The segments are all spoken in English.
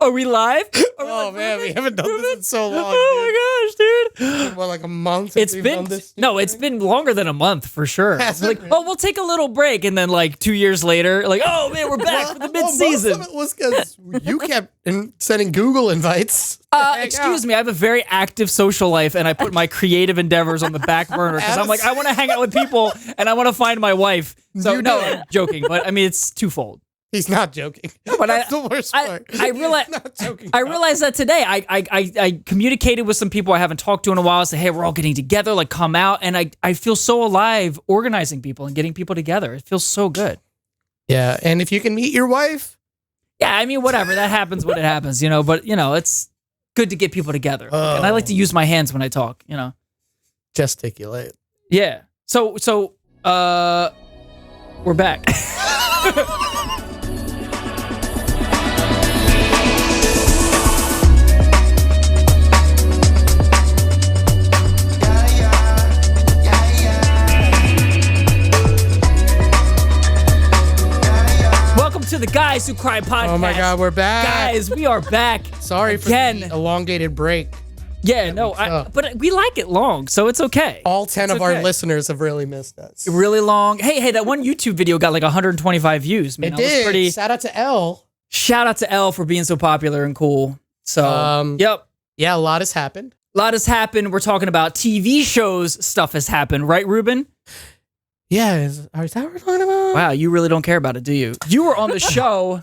Are we live? Oh man, we haven't done this in so long. Oh my gosh, dude! It's been, what, like a month? It's been longer than a month for sure. Has Like, it really? oh, we'll take a little break, and then like 2 years later, like, oh man, we're back for the mid-season. Most of it was because you kept sending Google invites. Excuse me, I have a very active social life, and I put my creative endeavors on the back burner because I'm like, I want to hang out with people, and I want to find my wife. So You no, did. I'm joking, but I mean it's twofold. He's not joking. But That's the worst part. I realize He's not joking. I realized that today. I communicated with some people I haven't talked to in a while. I said, hey, we're all getting together, like come out. And I feel so alive organizing people and getting people together. It feels so good. Yeah, and if you can meet your wife, Yeah, I mean, whatever. That happens when it happens, you know. But, you know, it's good to get people together. And I like to use my hands when I talk, you know. gesticulate. Yeah. So we're back. Welcome to the Guys Who Cry podcast. Oh my God, we're back. Guys, we are back. Sorry for again. the elongated break. Yeah, no, but we like it long, so it's okay. All 10 It's of our okay. listeners have really missed us. Really long. Hey, that one YouTube video got like 125 views. Man, It that was did. pretty. Shout out to Elle. Shout out to Elle for being so popular and cool. So, yep, Yeah, a lot has happened. a lot has happened. We're talking about TV shows. Stuff has happened, right, Reuben? Yeah, is that what we're talking about? Wow, you really don't care about it, do you? You were on the show.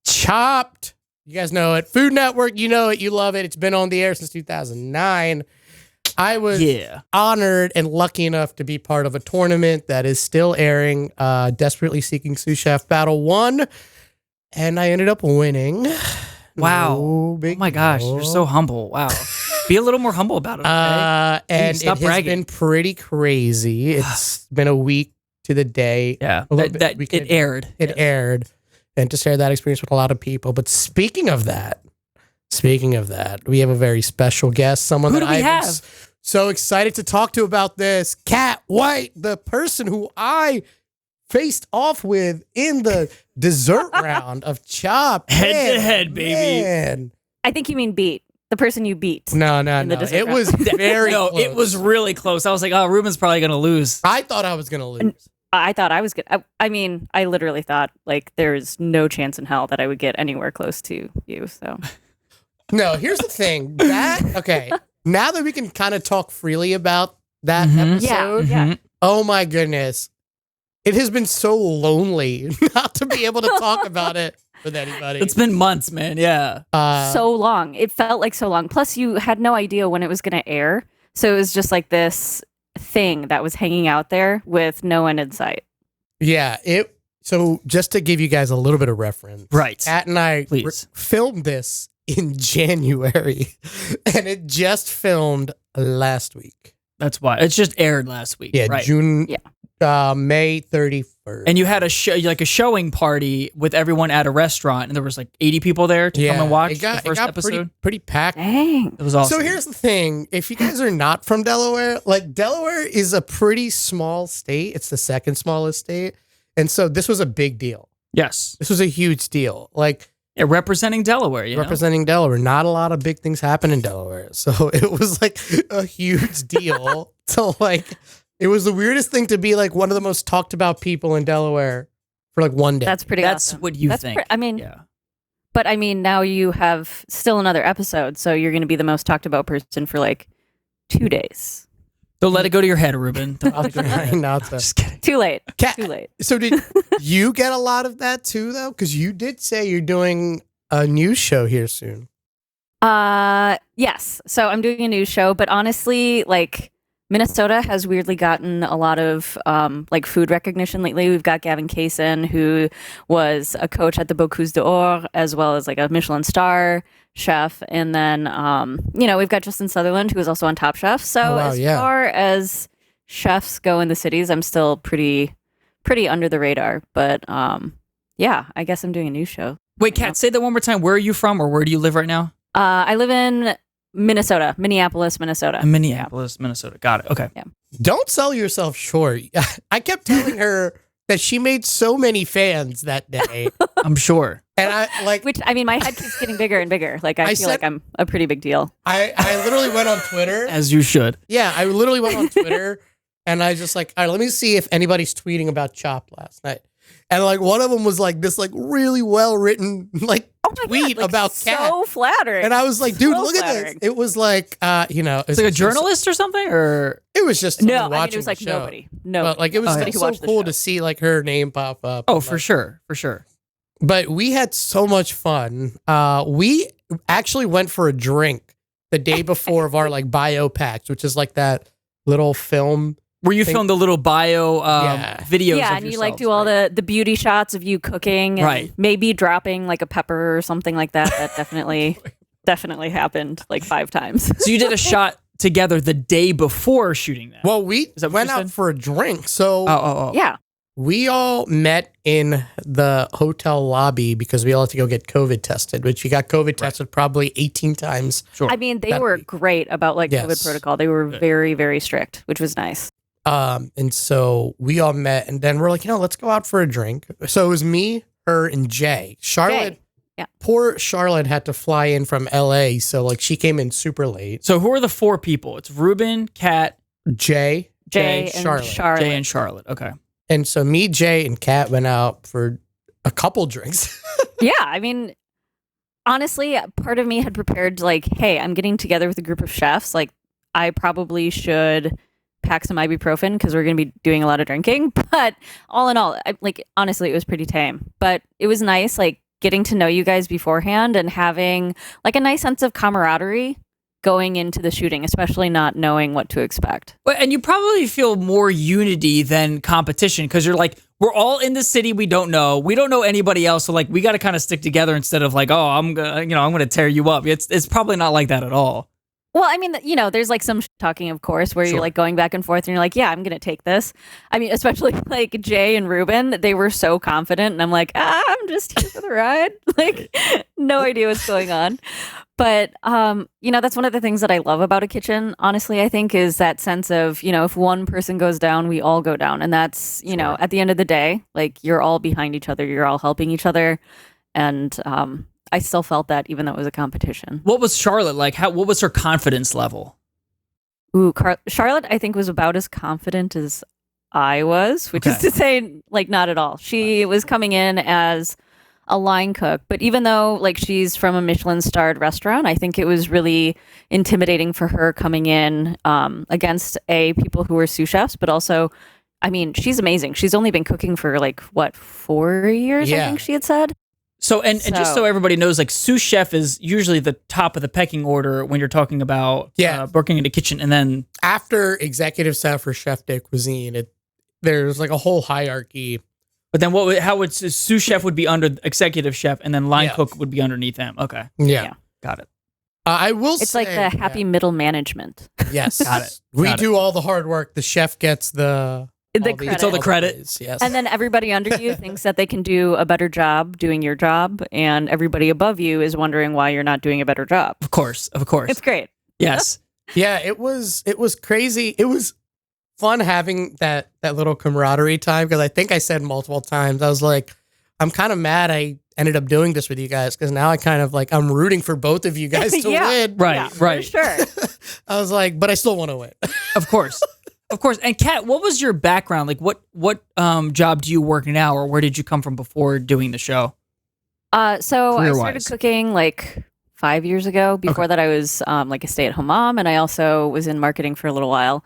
Chopped. You guys know it. Food Network, you know it. You love it. It's been on the air since 2009. I was honored and lucky enough to be part of a tournament that is still airing, Desperately Seeking Sous Chef Battle 1. And I ended up winning. Wow. No Oh big my gosh, deal. you're so humble. Wow. Be a little more humble about it, okay? And Stop it has bragging. been pretty crazy. It's been a week to the day. Yeah, A little bit. that We it could- aired. It aired, and to share that experience with a lot of people. But speaking of that, we have a very special guest, someone Who that do we I've been have? so excited to talk to about this. Kat White, the person who I faced off with in the dessert round of Chop. Head to head, baby. Man. I think you mean beat. The person you beat. No. In the dessert It was very No, close. it was really close. I was like, oh, Ruben's probably going to lose. I thought I was going to lose. I thought I was good. I mean, I literally thought like there's no chance in hell that I would get anywhere close to you. So No, here's the thing. Okay, now that we can kind of talk freely about that Mhm. episode, yeah. oh my goodness. It has been so lonely not to be able to talk about it with anybody. It's been months, man. Yeah. So long. It felt like so long. Plus, you had no idea when it was going to air. So it was just like this thing that was hanging out there with no end in sight. Yeah, so just to give you guys a little bit of reference. Right. Kat and I Please. filmed this in January, and it just filmed last week. That's why. It's just aired last week. Yeah, right. June, Yeah. May 31st. And you had a showing party with everyone at a restaurant, and there was like 80 people there to come and watch it got the first episode. pretty packed. Dang. It was awesome. So here's the thing. If you guys are not from Delaware, like Delaware is a pretty small state. It's the second smallest state. And so this was a big deal. Yes. This was a huge deal. Like Yeah, representing Delaware, you know? representing Delaware. Not a lot of big things happen in Delaware. So it was like a huge deal to like, it was the weirdest thing to be like one of the most talked about people in Delaware for like one day. That's pretty That's awesome. what you That's think. I mean, Yeah. but I mean, now you have still another episode. So you're going to be the most talked about person for like 2 days. Don't let it go to your head, Ruben. Don't let it go to your head. Not to- Just kidding. Too late. Kat, Too late. So did you get a lot of that too, though? Because you did say you're doing a news show here soon. Yes. So I'm doing a news show, but honestly, like Minnesota has weirdly gotten a lot of like food recognition lately. We've got Gavin Kaysen, who was a coach at the Bocuse d'Or, as well as like a Michelin star chef. And then, we've got Justin Sutherland, who is also on Top Chef. So Oh, wow, as yeah. far as chefs go in the cities, I'm still pretty under the radar. But yeah, I guess I'm doing a news show. Wait, Kat, say that one more time. Where are you from, or where do you live right now? I live in Minneapolis, Minnesota. In Minneapolis, Minnesota. Got it. Okay. Don't sell yourself short. I kept telling her that she made so many fans that day. I'm sure. And I like, Which, I mean, my head keeps getting bigger and bigger. Like, I feel like I'm a pretty big deal. I literally went on Twitter. As you should. Yeah, I literally went on Twitter and I just like, all right, let me see if anybody's tweeting about Chopped last night. And like one of them was like this like really well written like tweet like, about Kat. So flattering. And I was like, dude, So look flattering. at this. It was like It's like a journalist or something, or it was just no, watching I mean, it was like the show. nobody. But like it was Nobody who so watched the cool show. to see like her name pop up. oh, And, for like, sure. But we had so much fun. We actually went for a drink the day before of our like bio packs, which is like that little film. Where you filmed the little bio videos. Yeah, of and you yourselves, like do all right? the beauty shots of you cooking, and Right. maybe dropping like a pepper or something like that. That definitely happened like 5 times. So you did a shot together the day before shooting that. Well, we that what went you out said? for a drink. So Oh. Yeah. we all met in the hotel lobby because we all had to go get COVID tested, which we got COVID tested probably 18 times. Sure. I mean, they That were week. great about like Yes. COVID protocol. They were very, very strict, which was nice. And so we all met and then we're like, let's go out for a drink. So it was me, her, and Jay. Charlotte, Yeah. poor Charlotte had to fly in from LA. So like she came in super late. So who are the 4 people? It's Reuben, Kat, Jay. Jay and Charlotte. Charlotte. Jay, and Charlotte. Okay. And so me, Jay, and Kat went out for a couple drinks. Yeah, I mean, honestly, part of me had prepared like, hey, I'm getting together with a group of chefs. Like, I probably should pack some ibuprofen because we're going to be doing a lot of drinking. But all in all, honestly, it was pretty tame. But it was nice, like, getting to know you guys beforehand and having like a nice sense of camaraderie going into the shooting, especially not knowing what to expect. Well, and you probably feel more unity than competition because you're like, we're all in the city we don't know. We don't know anybody else. So like, we got to kind of stick together instead of like, oh, I'm gonna tear you up. It's probably not like that at all. Well, I mean, there's like some talking, of course, where Sure. you're like going back and forth and you're like, yeah, I'm going to take this. I mean, especially like Jay and Reuben, they were so confident. And I'm like, I'm just here for the ride. Like, no idea what's going on. But, that's one of the things that I love about a kitchen, honestly, I think, is that sense of, if one person goes down, we all go down. And that's, Sure. at the end of the day, like you're all behind each other. You're all helping each other. And, I still felt that even though it was a competition. What was Charlotte like? What was her confidence level? Ooh, Charlotte, I think, was about as confident as I was, which is Okay. to say, like, not at all. She was coming in as a line cook, but even though, like, she's from a Michelin-starred restaurant, I think it was really intimidating for her coming in against people who were sous chefs, but also, I mean, she's amazing. She's only been cooking for, 4 years, I Yeah. think she had said. So, and just so everybody knows, like, sous chef is usually the top of the pecking order when you're talking about working in a kitchen. And then After executive chef or chef de cuisine, there's like a whole hierarchy. but then how would sous chef would be under executive chef and then line cook would be underneath them. Okay. Yeah. Got it. I will say. It's like the happy middle management. Yes. Got it. We Got it. do all the hard work. The chef gets the credit. It's all the credit. praise, Yes. And then everybody under you thinks that they can do a better job doing your job, and everybody above you is wondering why you're not doing a better job. Of course. It's great. Yes. Yeah, it was crazy. It was fun having that little camaraderie time because I think I said multiple times, I was like, I'm kind of mad I ended up doing this with you guys because now I kind of like, I'm rooting for both of you guys to Yeah. win. Right. Yeah, right. For sure. I was like, but I still want to win. Of course. Of course. And Kat, what was your background? Like what job do you work now or where did you come from before doing the show? So I started Career-wise. cooking like 5 years ago. Before that, I was like a stay-at-home mom, and I also was in marketing for a little while.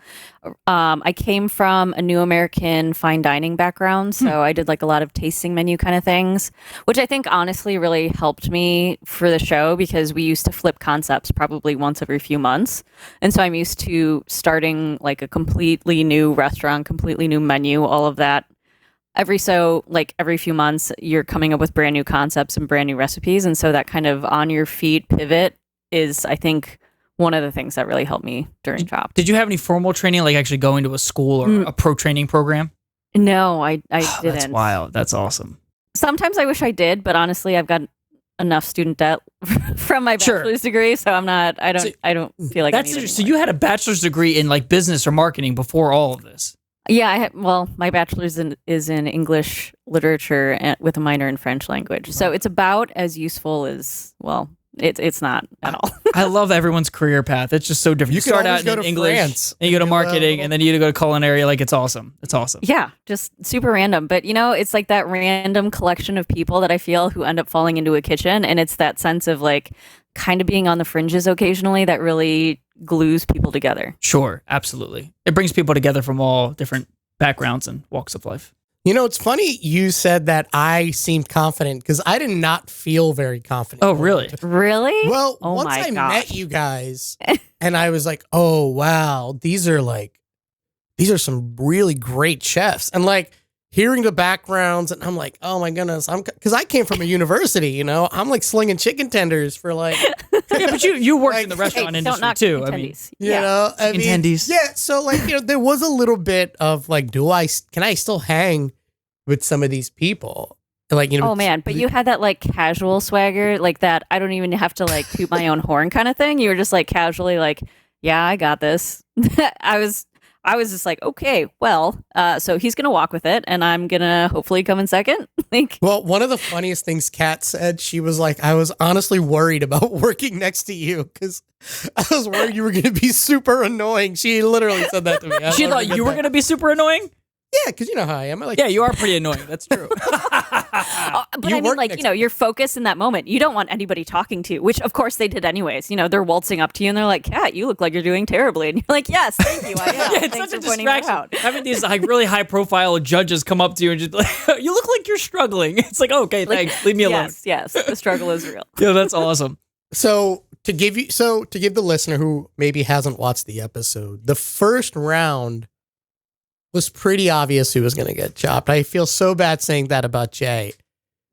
I came from a New American fine dining background, so I did like a lot of tasting menu kind of things, which I think honestly really helped me for the show because we used to flip concepts probably once every few months. And so I'm used to starting like a completely new restaurant, completely new menu, all of that. Every few months, you're coming up with brand new concepts and brand new recipes. And so that kind of on your feet pivot is, I think, one of the things that really helped me during Chopped. Did you have any formal training, like actually going to a school or a pro training program? No, I didn't. That's wild. That's awesome. Sometimes I wish I did, but honestly, I've got enough student debt from my Sure. bachelor's degree, so I don't feel like I need it So anymore. you had a bachelor's degree in like business or marketing before all of this. Yeah, my bachelor's is in English literature with a minor in French language. So it's about as useful as, it's not at all. I love everyone's career path. It's just so different. You start out in English, France, and you go to marketing, and then you go to culinary. Like, it's awesome. It's awesome. Yeah, just super random. But, it's like that random collection of people that I feel who end up falling into a kitchen. And it's that sense of like kind of being on the fringes occasionally that really glues people together. Sure, absolutely. It brings people together from all different backgrounds and walks of life. It's funny you said that I seemed confident because I did not feel very confident. Oh, really? Really? Well, oh once my I gosh. met you guys and I was like, oh, wow, these are some really great chefs. And like hearing the backgrounds and I'm like, oh my goodness, because I came from a university, I'm like slinging chicken tenders for like. Yeah, but you worked in the restaurant industry too. I mean, chicken tendies. Yeah. So like, there was a little bit of like, can I still hang with some of these people? Like, oh man, but you had that like casual swagger, like that I don't even have to like toot my own horn kind of thing. You were just like casually like, yeah, I got this. I was just like, okay, well, so he's going to walk with it and I'm going to hopefully come in second. Well, one of the funniest things Kat said, she was like, I was honestly worried about working next to you because I was worried you were going to be super annoying. She literally said that to me. She thought you were going to be super annoying? Yeah, because you know how I am. Yeah, you are pretty annoying. That's true. But I mean, like, you're focused in that moment. You don't want anybody talking to you, which of course they did anyways. They're waltzing up to you and they're like, Kat, you look like you're doing terribly. And you're like, yes, thank you. I am. Yeah, it's Thanks such a for pointing that out. Having these like really high profile judges come up to you and just like, you look like you're struggling. It's like, okay, thanks. Leave me alone. Yes, the struggle is real. Yeah, that's awesome. So to give the listener who maybe hasn't watched the episode, the first round was pretty obvious who was going to get chopped. I feel so bad saying that about Jay.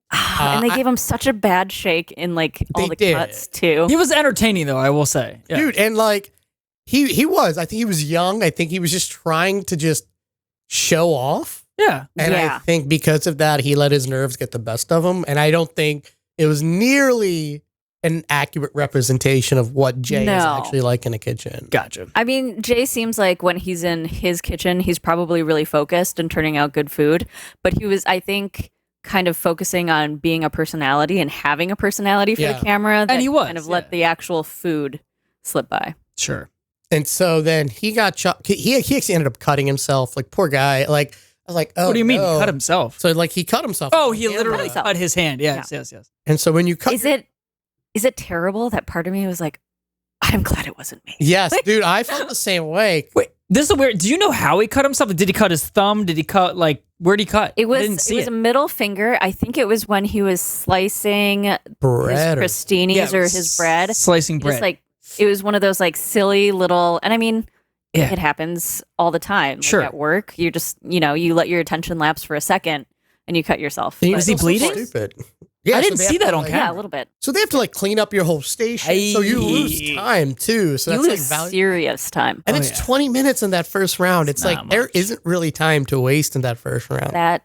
And they gave him such a bad shake in like all the cuts too. He was entertaining though, I will say. Yeah. Dude, and like he was. I think he was young. I think he was just trying to just show off. Yeah. And I think because of that, he let his nerves get the best of him. And I don't think it was nearly an accurate representation of what Jay is actually like in a kitchen. Gotcha. I mean, Jay seems like when he's in his kitchen, he's probably really focused and turning out good food. But he was, I think, kind of focusing on being a personality and having a personality for the camera. And he was. Kind of let the actual food slip by. Sure. And so then he got chopped. He actually ended up cutting himself. Like, poor guy. Like, I was like, oh, what do you mean? He cut himself? So like he cut himself. Oh, he literally cut his hand. Yes. And so when you cut... Is it terrible that part of me was like, I'm glad it wasn't me? Yes, dude, I felt the same way. Wait, this is weird. Do you know how he cut himself? Did he cut his thumb? Did he cut, like, where'd he cut? It was a middle finger. I think it was when he was slicing bread his crostinis or his bread. Slicing bread. Just like, it was one of those like silly little, and I mean, it happens all the time. Sure. Like at work, you just, you let your attention lapse for a second and you cut yourself. Was he bleeding? Stupid. Yeah, I didn't see that on camera. Yeah, a little bit. So they have to like clean up your whole station. So you lose time too. So you that's lose serious time. And it's 20 minutes in that first round. It's like there isn't really time to waste in that first round. That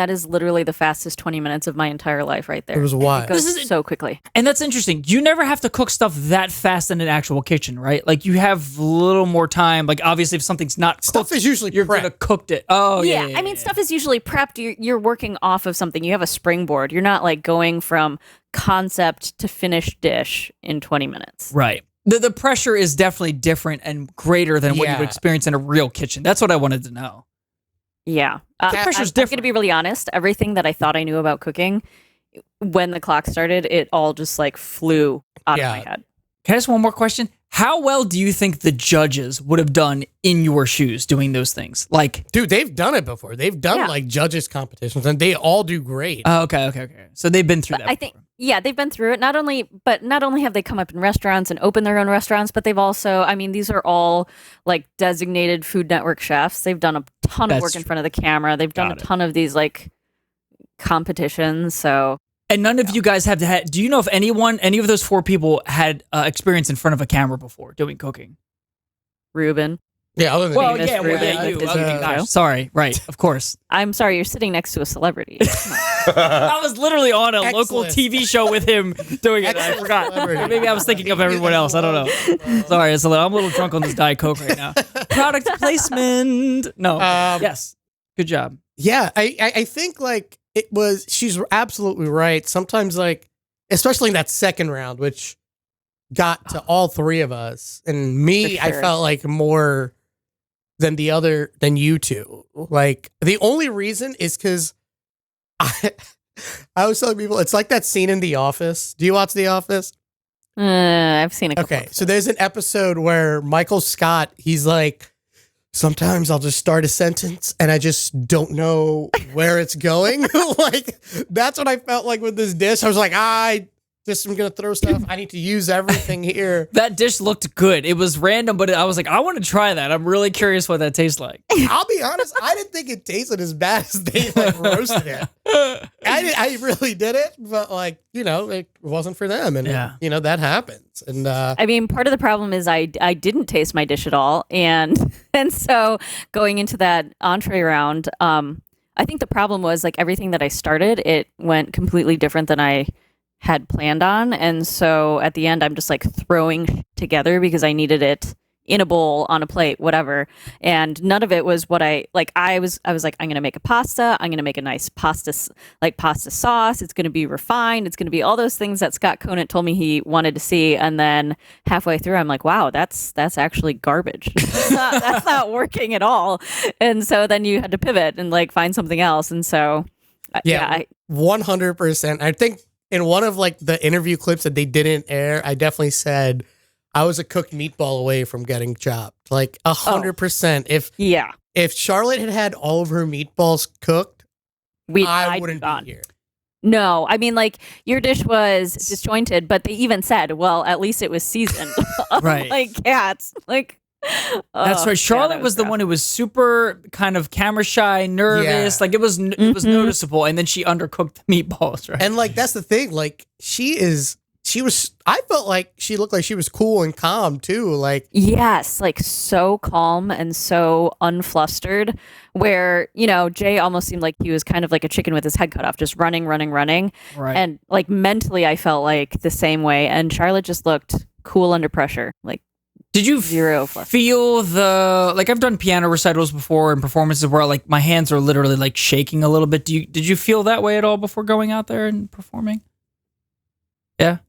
is literally the fastest 20 minutes of my entire life right there. It was wild. It goes so quickly. And that's interesting. You never have to cook stuff that fast in an actual kitchen, right? Like you have a little more time. Like obviously if something's not cooked, stuff is usually you're going to cooked it. Oh, yeah. I mean, stuff is usually prepped. You're working off of something. You have a springboard. You're not like going from concept to finished dish in 20 minutes. Right. The pressure is definitely different and greater than what you would experience in a real kitchen. That's what I wanted to know. Yeah. The pressure's different. I'm going to be really honest. Everything that I thought I knew about cooking, when the clock started, it all just like flew out of my head. Can I ask one more question? How well do you think the judges would have done in your shoes doing those things? Like, dude, they've done it before. They've done like judges competitions and they all do great. Okay. So they've been through that. I think, they've been through it. Not only have they come up in restaurants and opened their own restaurants, but they've also, I mean, these are all like designated Food Network chefs. They've done a ton of work in front of the camera. They've done a ton of these like competitions. So. And none of you guys have had. Do you know if any of those four people had experience in front of a camera before doing cooking? Reuben. Yeah, other than you. Sorry, right, of course. I'm sorry, you're sitting next to a celebrity. I was literally on a local TV show with him doing it. I forgot. Maybe I was thinking of everyone else. I don't know. Sorry, I'm a little drunk on this Diet Coke right now. product placement. No. Yes. Good job. Yeah, I think like it was. She's absolutely right. Sometimes like, especially in that second round, which got to all three of us and me, For I sure. felt like more than you two. Like the only reason is because I was telling people it's like that scene in The Office. Do you watch The Office? I've seen a couple. Okay, so there's an episode where Michael Scott, he's like, sometimes I'll just start a sentence and I just don't know where it's going. Like, that's what I felt like with this dish. I was like, I'm going to throw stuff. I need to use everything here. That dish looked good. It was random, but I was like, I want to try that. I'm really curious what that tastes like. I'll be honest, I didn't think it tasted as bad as they like roasted it. I really did it, but like, it wasn't for them. And, that happens. And I mean, part of the problem is I didn't taste my dish at all. And so going into that entree round, I think the problem was like everything that I started, it went completely different than I had planned on. And so at the end, I'm just like throwing together because I needed it in a bowl, on a plate, whatever. And none of it was what I like. I was like, I'm going to make a pasta. I'm going to make a nice pasta sauce. It's going to be refined. It's going to be all those things that Scott Conant told me he wanted to see. And then halfway through, I'm like, wow, that's actually garbage. That's not working at all. And so then you had to pivot and like find something else. And so, 100%. I think in one of like the interview clips that they didn't air, I definitely said I was a cooked meatball away from getting chopped. Like 100%. If Charlotte had all of her meatballs cooked, I wouldn't be here. No, I mean, like, your dish was disjointed, but they even said, well, at least it was seasoned. Right. Like cats. Like, that's right. Charlotte was the one who was super kind of camera shy, nervous. Like, it was noticeable. And then she undercooked the meatballs, right? And, like, that's the thing. Like, I felt like she looked like she was cool and calm, too. Like, yes, like, so calm and so unflustered, where, Jay almost seemed like he was kind of like a chicken with his head cut off, just running. Right. And, like, mentally, I felt like the same way. And Charlotte just looked cool under pressure. Like, did you feel like I've done piano recitals before and performances where like my hands are literally like shaking a little bit. Did you feel that way at all before going out there and performing? Yeah.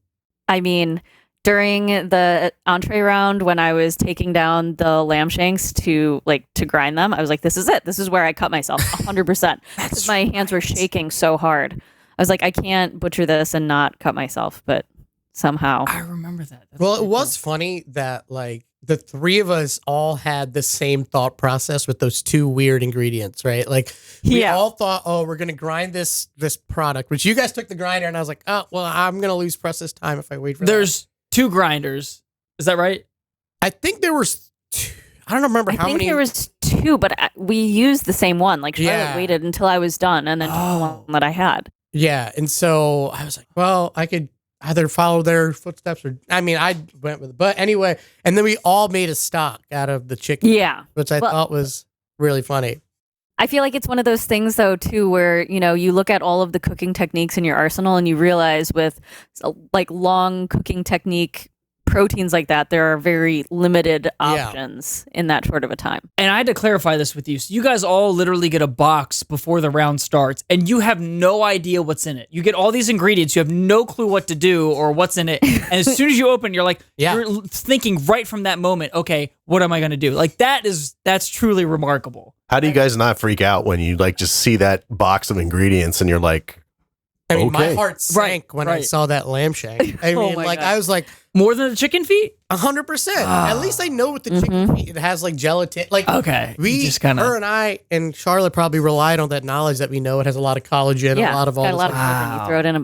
I mean, during the entree round, when I was taking down the lamb shanks to grind them, I was like, this is it. This is where I cut myself 100%. Because my hands were shaking so hard. I was like, I can't butcher this and not cut myself, but somehow. I remember that. It was funny that like the three of us all had the same thought process with those two weird ingredients, right? Like we all thought, oh, we're gonna grind this product, which you guys took the grinder, and I was like, oh, well, I'm gonna lose precious time if I wait for There's 2 grinders. Is that right? I think there was 2. I don't remember how many. I think there was 2, but we used the same one. Like Charlotte waited until I was done, and then took the one that I had. Yeah, and so I was like, well, I could either follow their footsteps or, I went with it. But anyway, and then we all made a stock out of the chicken. Yeah. Which I thought was really funny. I feel like it's one of those things, though, too, where, you look at all of the cooking techniques in your arsenal and you realize with like long cooking technique proteins like that, there are very limited options in that short of a time. And I had to clarify this with you. So you guys all literally get a box before the round starts, and you have no idea what's in it. You get all these ingredients. You have no clue what to do or what's in it. And as soon as you open, you're like, you're thinking right from that moment, okay, what am I going to do? Like that's truly remarkable. How do you guys not freak out when you like just see that box of ingredients and you're like, my heart sank when I saw that lamb shank. I mean, God. I was like, more than the chicken feet? 100%. At least I know with the chicken feet, it has like gelatin. Like, okay, her and I and Charlotte probably relied on that knowledge that we know it has a lot of collagen, a lot of all this. You throw it in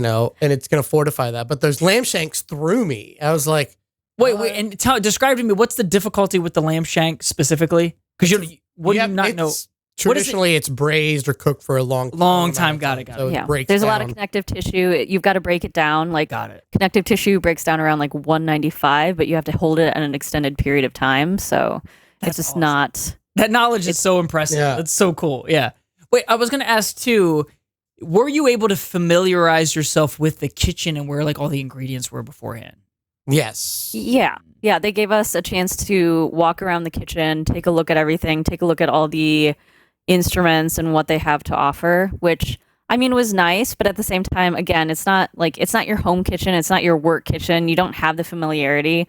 and it's going to fortify that. But those lamb shanks threw me. I was like, wait, and describe to me, what's the difficulty with the lamb shank specifically? Because you not know. Traditionally, it's braised or cooked for a long time. Got it. So there's a lot of connective tissue. You've got to break it down. Like, connective tissue breaks down around like 195, but you have to hold it at an extended period of time. So it's just not. That knowledge is so impressive. Yeah. That's so cool. Yeah. Wait, I was going to ask too, were you able to familiarize yourself with the kitchen and where like all the ingredients were beforehand? Yes. Yeah. Yeah. They gave us a chance to walk around the kitchen, take a look at everything, take a look at all the instruments and what they have to offer, which I mean was nice, but at the same time, again, it's not your home kitchen, it's not your work kitchen. You don't have the familiarity.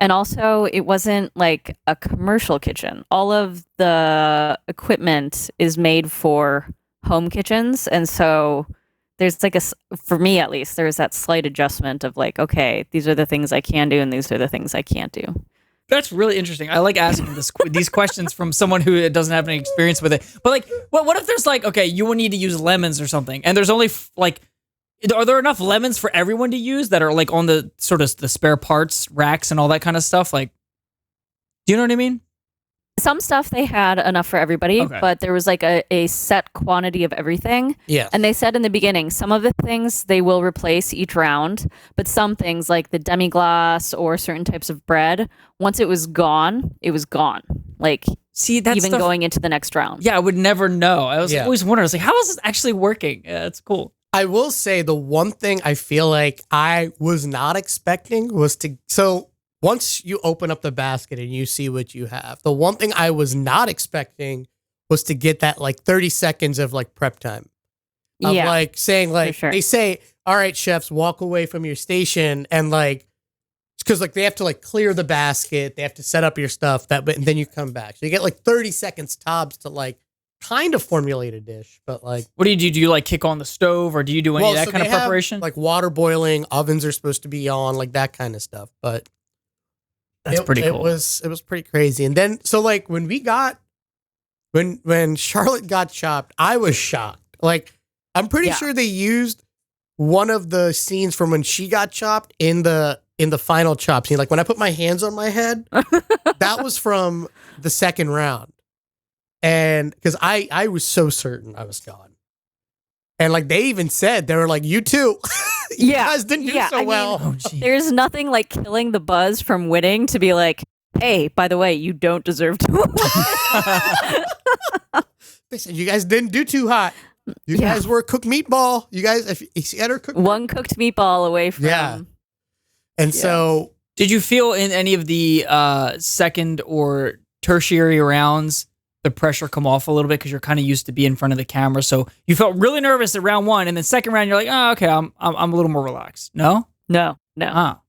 And also, it wasn't like a commercial kitchen. All of the equipment is made for home kitchens. And so there's like for me at least, there's that slight adjustment of like, okay, these are the things I can do and these are the things I can't do. That's really interesting. I like asking these questions from someone who doesn't have any experience with it. But like, what if there's like, okay, you will need to use lemons or something, and there's only like, are there enough lemons for everyone to use that are like on the sort of the spare parts racks and all that kind of stuff? Like, do you know what I mean? Some stuff they had enough for everybody, but there was like a set quantity of everything. Yeah. And they said in the beginning, some of the things they will replace each round, but some things like the demi-glace or certain types of bread, once it was gone, it was gone. Like, see, that's even going into the next round. Yeah, I would never know. I was always wondering, I was like, how is this actually working? Yeah, it's cool. I will say the one thing I feel like I was not expecting was once you open up the basket and you see what you have, the one thing I was not expecting was to get that like 30 seconds of like prep time. Of like saying like, they say, all right, chefs, walk away from your station and like, because like they have to like clear the basket, they have to set up your stuff, and then you come back. So you get like 30 seconds tops to like kind of formulate a dish, but like, what do you do? Do you like kick on the stove or do you do any of that kind of preparation? Like water boiling, ovens are supposed to be on, like that kind of stuff. But that's pretty cool. It was pretty crazy. And then, so like when Charlotte got chopped, I was shocked. Like, I'm pretty sure they used one of the scenes from when she got chopped in the final chop scene. Like when I put my hands on my head, that was from the second round. And because I was so certain I was gone. And like they even said, they were like, you too. You guys didn't do so well. There's nothing like killing the buzz from winning to be like, hey, by the way, you don't deserve to win. They said, you guys didn't do too hot. You guys were a cooked meatball. You guys, if you had her cooked one cooked meatball away from. Yeah. And so. Did you feel in any of the second or tertiary rounds the pressure come off a little bit because you're kind of used to be in front of the camera? So you felt really nervous at round one, and then second round you're like, oh, okay, I'm a little more relaxed. No. Huh.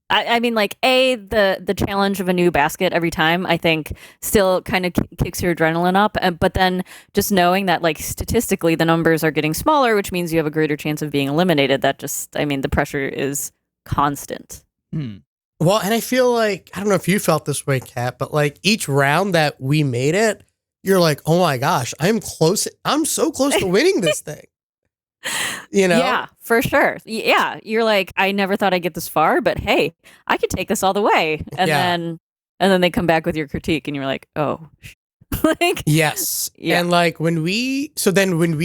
I mean, like the challenge of a new basket every time, I think, still kind of kicks your adrenaline up. But then just knowing that, like, statistically, the numbers are getting smaller, which means you have a greater chance of being eliminated. That just, I mean, the pressure is constant. Well, and I feel like, I don't know if you felt this way, Kat, but like each round that we made it, you're like, oh my gosh, I'm so close to winning this thing. You know? Yeah, for sure. Yeah, you're like, I never thought I'd get this far, but hey, I could take this all the way. And then they come back with your critique, and you're like, oh, like, yes. Yeah. And like when we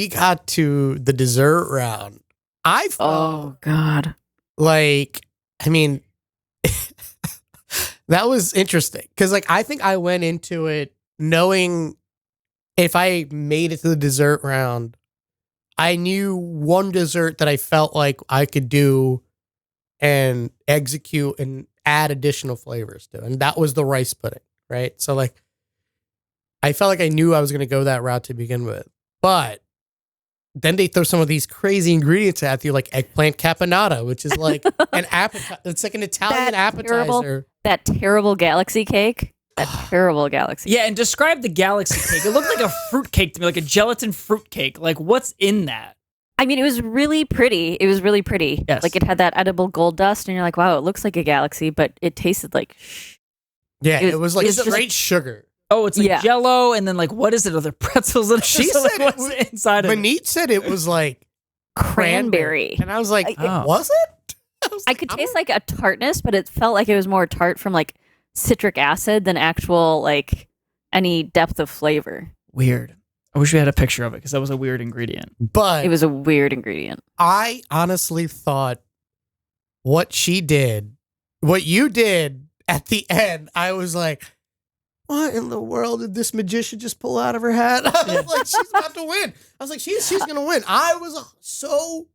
got to the dessert round, I felt, oh God, like, I mean, that was interesting because like I think I went into it knowing if I made it to the dessert round, I knew one dessert that I felt like I could do and execute and add additional flavors to. And that was the rice pudding, right? So like, I felt like I knew I was going to go that route to begin with. But then they throw some of these crazy ingredients at you, like eggplant caponata, which is like an appetizer. It's like an Italian appetizer. That terrible galaxy cake. That terrible galaxy. Yeah, and describe the galaxy cake. It looked like a fruit cake to me, like a gelatin fruit cake. Like, what's in that? I mean, it was really pretty. Yes. Like, it had that edible gold dust, and you're like, wow, it looks like a galaxy, but it tasted like yeah, it was like straight sugar. Oh, it's like Jello, and then like, what is it? Are there pretzels in it? She so said like, what's inside of it? Manit said it was like cranberry. And I was like, was it? I could taste like a tartness, but it felt like it was more tart from like citric acid than actual like any depth of flavor. Weird. I wish we had a picture of it because that was a weird ingredient. But it was a weird ingredient. I honestly thought what you did at the end, I was like, what in the world did this magician just pull out of her hat? I was like, she's about to win. I was like, she's going to win. I was so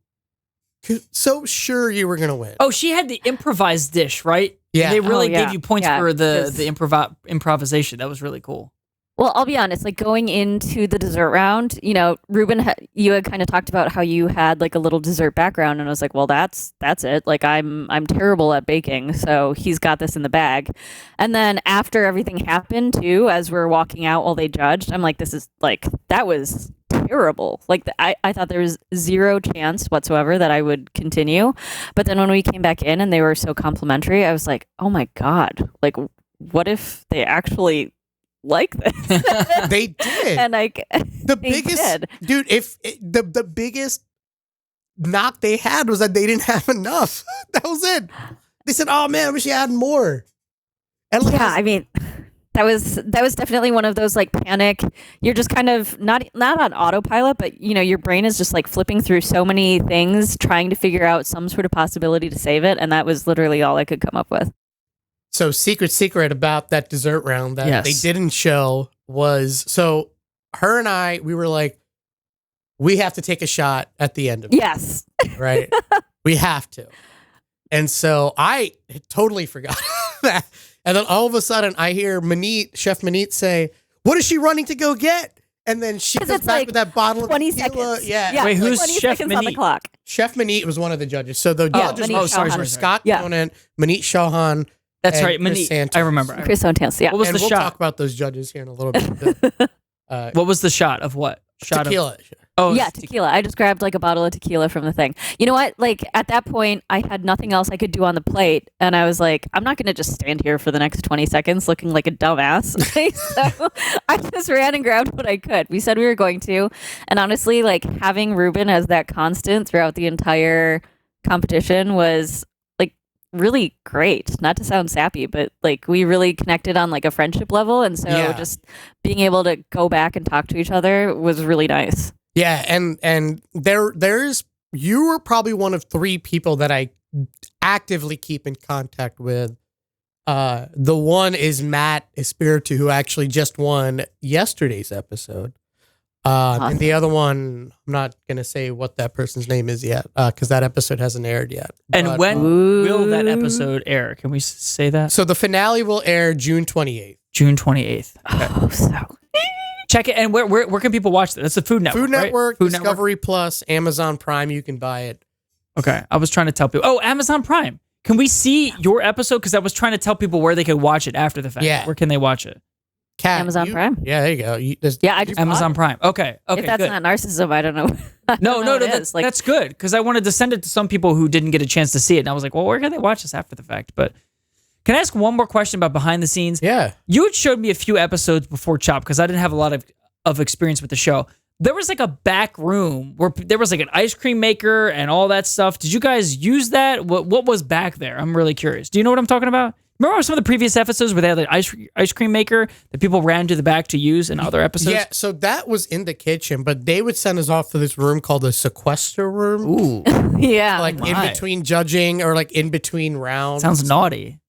sure you were going to win. Oh, she had the improvised dish, right? Yeah. They really yeah. gave you points Yeah, for the 'cause- improvisation. That was really cool. Well, I'll be honest, like going into the dessert round, Reuben, you had kind of talked about how you had like a little dessert background, and I was like, well, that's it. Like I'm terrible at baking, so he's got this in the bag. And then after everything happened too, as we're walking out while they judged, I'm like, this is like, that was terrible. Like I thought there was zero chance whatsoever that I would continue. But then when we came back in and they were so complimentary, I was like, oh my God, like what if they actually like this? They did. And The biggest dude, if the biggest knock they had was that they didn't have enough. That was it. They said, "Oh man, I wish you had more." And like, yeah, I mean, that was definitely one of those like panic. You're just kind of not on autopilot, but your brain is just like flipping through so many things, trying to figure out some sort of possibility to save it, and that was literally all I could come up with. So secret about that dessert round that they didn't show was, so her and I, we were like, we have to take a shot at the end of it. Yes. Right? We have to. And so I totally forgot that. And then all of a sudden I hear Chef Manit say, what is she running to go get? And then she comes back with that bottle of 20 tequila. seconds. Yeah. Wait, who's 20 Chef seconds on the Manit? clock. Chef Manit was one of the judges. So the judges Manit were Scott Conant, Manit Chauhan. That's and right, Chris Manit. Santos. I remember. Chris Santos, yeah. What was And the we'll shot? talk about those judges here in a little bit. What was the shot of what? Shot Tequila. Oh, yeah, tequila. I just grabbed like a bottle of tequila from the thing. You know what? Like at that point, I had nothing else I could do on the plate, and I was like, I'm not going to just stand here for the next 20 seconds looking like a dumbass. So I just ran and grabbed what I could. We said we were going to, and honestly, like having Reuben as that constant throughout the entire competition was like really great. Not to sound sappy, but like we really connected on like a friendship level, and so just being able to go back and talk to each other was really nice. Yeah, and there's you were probably one of 3 people that I actively keep in contact with. The one is Matt Espiritu, who actually just won yesterday's episode. And the other one, I'm not gonna say what that person's name is yet, because that episode hasn't aired yet. And when will that episode air? Can we say that? So the finale will air June 28th. June 28th. Okay. Oh, so Check it. And where can people watch that? That's the Food Network. Food Network, Food Discovery Plus, Amazon Prime. You can buy it. Okay. I was trying to tell people. Oh, Amazon Prime. Can we see your episode? Because I was trying to tell people where they could watch it after the fact. Yeah. Where can they watch it? Amazon Prime. Yeah, there you go. I just Amazon Prime. Okay. If that's good. not narcissism, I don't know. No, that's good. Because I wanted to send it to some people who didn't get a chance to see it. And I was like, well, where can they watch this after the fact? But can I ask one more question about behind the scenes? Yeah. You had showed me a few episodes before Chop because I didn't have a lot of experience with the show. There was like a back room where there was like an ice cream maker and all that stuff. Did you guys use that? What was back there? I'm really curious. Do you know what I'm talking about? Remember some of the previous episodes where they had an ice cream maker that people ran to the back to use in other episodes? Yeah, so that was in the kitchen, but they would send us off to this room called the sequester room. Ooh. Yeah. Like in between judging or like in between rounds. Sounds naughty.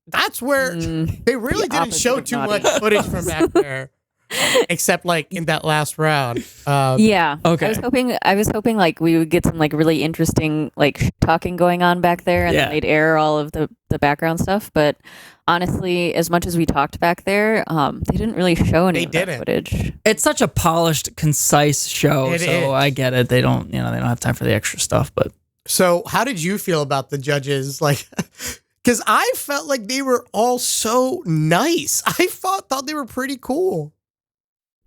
That's where they really didn't show too much footage from back there. Except like in that last round. Yeah. Okay. I was hoping like we would get some like really interesting like talking going on back there, and then they'd air all of the background stuff. But honestly, as much as we talked back there, they didn't really show any of that footage. It's such a polished, concise show, It so is. I get it. They don't have time for the extra stuff. But So how did you feel about the judges? Like, because I felt like they were all so nice. I thought they were pretty cool.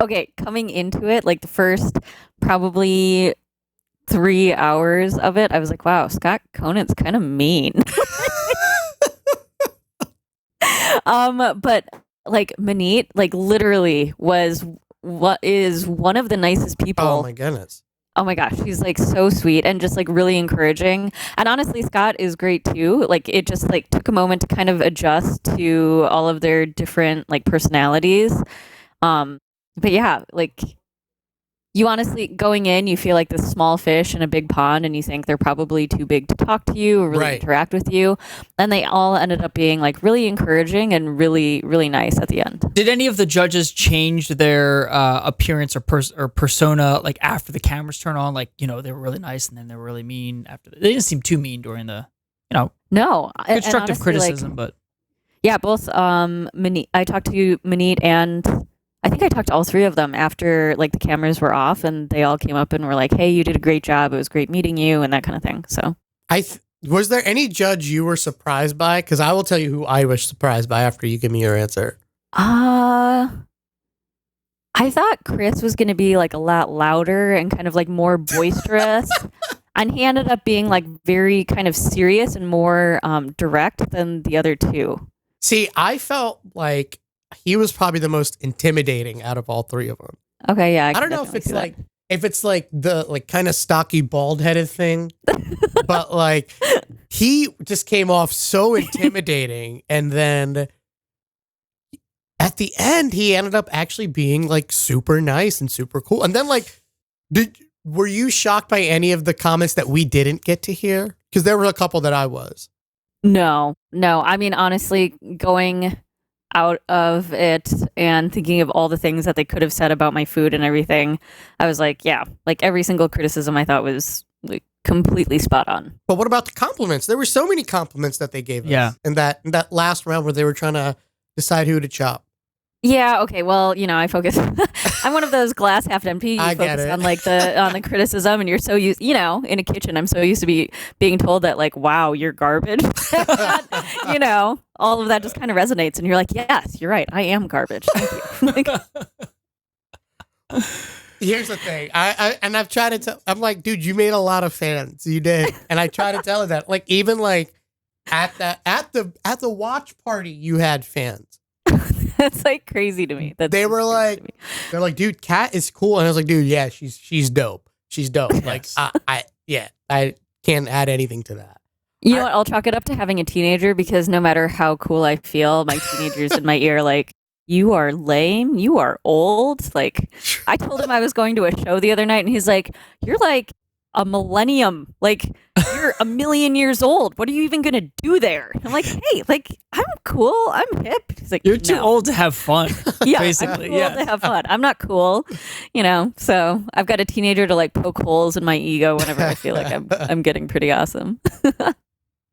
Okay, coming into it, like the first probably 3 hours of it, I was like, wow, Scott Conant's kind of mean. But like Manit, like literally was what is one of the nicest people. Oh my goodness. Oh my gosh, she's like so sweet and just like really encouraging. And honestly, Scott is great too. Like it just like took a moment to kind of adjust to all of their different like personalities. But yeah, like you honestly going in, you feel like this small fish in a big pond, and you think they're probably too big to talk to you or really interact with you. And they all ended up being like really encouraging and really, really nice at the end. did any of the judges change their appearance or persona like after the cameras turn on? Like, they were really nice and then they were really mean after. They didn't seem too mean during the No, constructive honestly, criticism, but yeah, both I talked to Manit and I think I talked to all three of them after like the cameras were off and they all came up and were like, "Hey, you did a great job. It was great meeting you," and that kind of thing. So was there any judge you were surprised by? Because I will tell you who I was surprised by after you give me your answer. I thought Chris was going to be like a lot louder and kind of like more boisterous. And he ended up being like very kind of serious and more direct than the other two. See, I felt like he was probably the most intimidating out of all three of them. Okay, yeah. I don't know if it's like the like kind of stocky bald headed thing, but like he just came off so intimidating, and then at the end he ended up actually being like super nice and super cool. And then like, were you shocked by any of the comments that we didn't get to hear? Because there were a couple that I was. No. I mean, honestly, going out of it and thinking of all the things that they could have said about my food and everything, I was like, yeah, like every single criticism I thought was like completely spot on. But what about the compliments? There were so many compliments that they gave us. Yeah. In that last round where they were trying to decide who to chop. Yeah, okay. Well, I focus. I'm one of those glass half empty. You I focus get it. on like on the criticism, and you're so used, in a kitchen. I'm so used to being told that like, wow, you're garbage. All of that just kind of resonates, and you're like, yes, you're right. I am garbage. Thank you. Here's the thing. I've tried to tell. I'm like, dude, you made a lot of fans. You did, and I try to tell her that. Like, even like at the watch party, you had fans. That's like crazy to me. They're like, dude, Kat is cool, and I was like, dude, yeah, she's dope. She's dope. Like, I can't add anything to that. You know what? I'll chalk it up to having a teenager because no matter how cool I feel, my teenager's in my ear like, you are lame. You are old. Like, I told him I was going to a show the other night, and he's like, you're like a millennium. Like, you're a million years old. What are you even gonna do there? I'm like, hey, like, I'm cool. I'm hip. He's like, you're too old to have fun. Yeah, basically. I'm too old to have fun. I'm not cool. So I've got a teenager to like poke holes in my ego whenever I feel like I'm getting pretty awesome.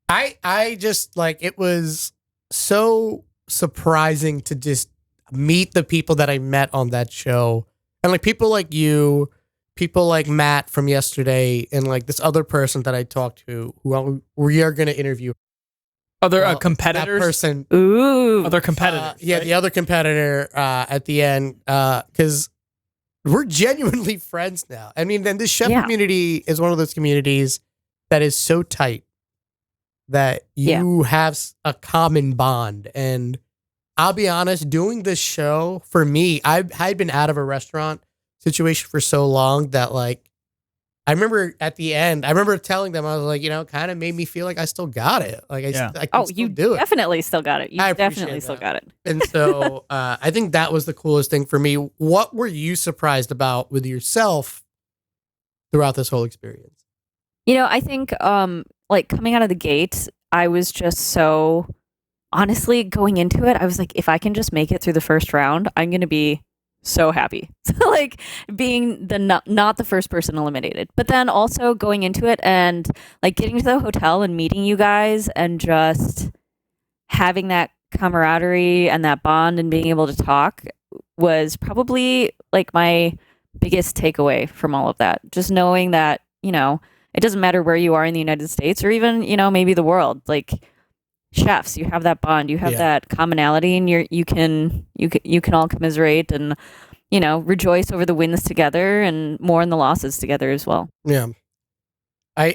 I just like, it was so surprising to just meet the people that I met on that show, and like people like you. People like Matt from yesterday, and like this other person that I talked to, who we are going to interview. Other competitors? That person. Ooh. Other competitors. Yeah, right? The other competitor at the end, because we're genuinely friends now. I mean, then this chef community is one of those communities that is so tight that you have a common bond. And I'll be honest, doing this show, for me, I'd been out of a restaurant situation for so long that like I remember at the end, I remember telling them, I was like, kind of made me feel like I still got it. Like I can still do it. Definitely still got it. You definitely still got it. And so I think that was the coolest thing for me. What were you surprised about with yourself throughout this whole experience? I think like coming out of the gate, I was just so honestly going into it. I was like, if I can just make it through the first round, I'm going to be so happy. So like being the not the first person eliminated, but then also going into it and like getting to the hotel and meeting you guys and just having that camaraderie and that bond and being able to talk was probably like my biggest takeaway from all of that. Just knowing that, it doesn't matter where you are in the United States or even, maybe the world, like chefs, you have that bond, you have that commonality, and you can all commiserate and rejoice over the wins together and mourn the losses together as well. Yeah, I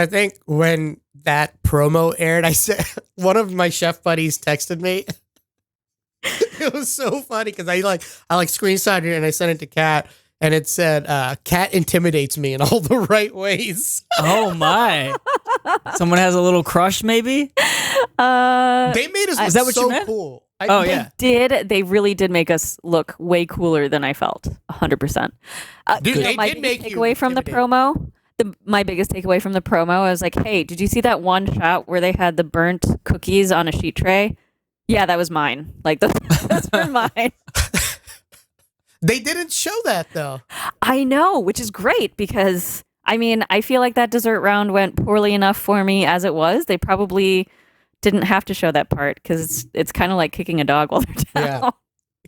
think when that promo aired, I said one of my chef buddies texted me. It was so funny because I screenshotted it and I sent it to Kat. And it said, Kat intimidates me in all the right ways. Oh, my. Someone has a little crush, maybe? They made us look is that what so you meant? cool. They really did make us look way cooler than I felt. 100%. Dude, they my did make biggest you takeaway from the promo. My biggest takeaway from the promo, I was like, hey, did you see that one shot where they had the burnt cookies on a sheet tray? Yeah, that was mine. Like, those were mine. They didn't show that though. I know, which is great because I mean, I feel like that dessert round went poorly enough for me as it was. They probably didn't have to show that part because it's kind of like kicking a dog while they're down. Yeah.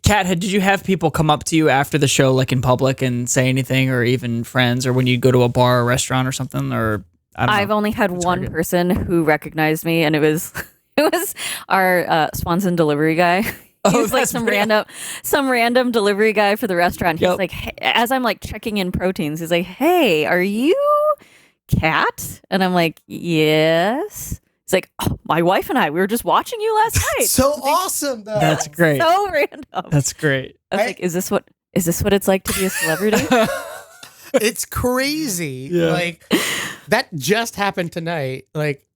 Kat, did you have people come up to you after the show, like in public, and say anything, or even friends, or when you go to a bar or restaurant or something? Or I don't know. I've only had one person who recognized me, and it was our Swanson delivery guy. He was like some random delivery guy for the restaurant. He's like, hey, as I'm like checking in proteins, he's like, "Hey, are you Kat?" And I'm like, "Yes." He's like, "Oh, my wife and I, we were just watching you last night." So awesome, though. That's great. So random. That's great. I was like, is this what it's like to be a celebrity? It's crazy. Yeah. Like that just happened tonight. Like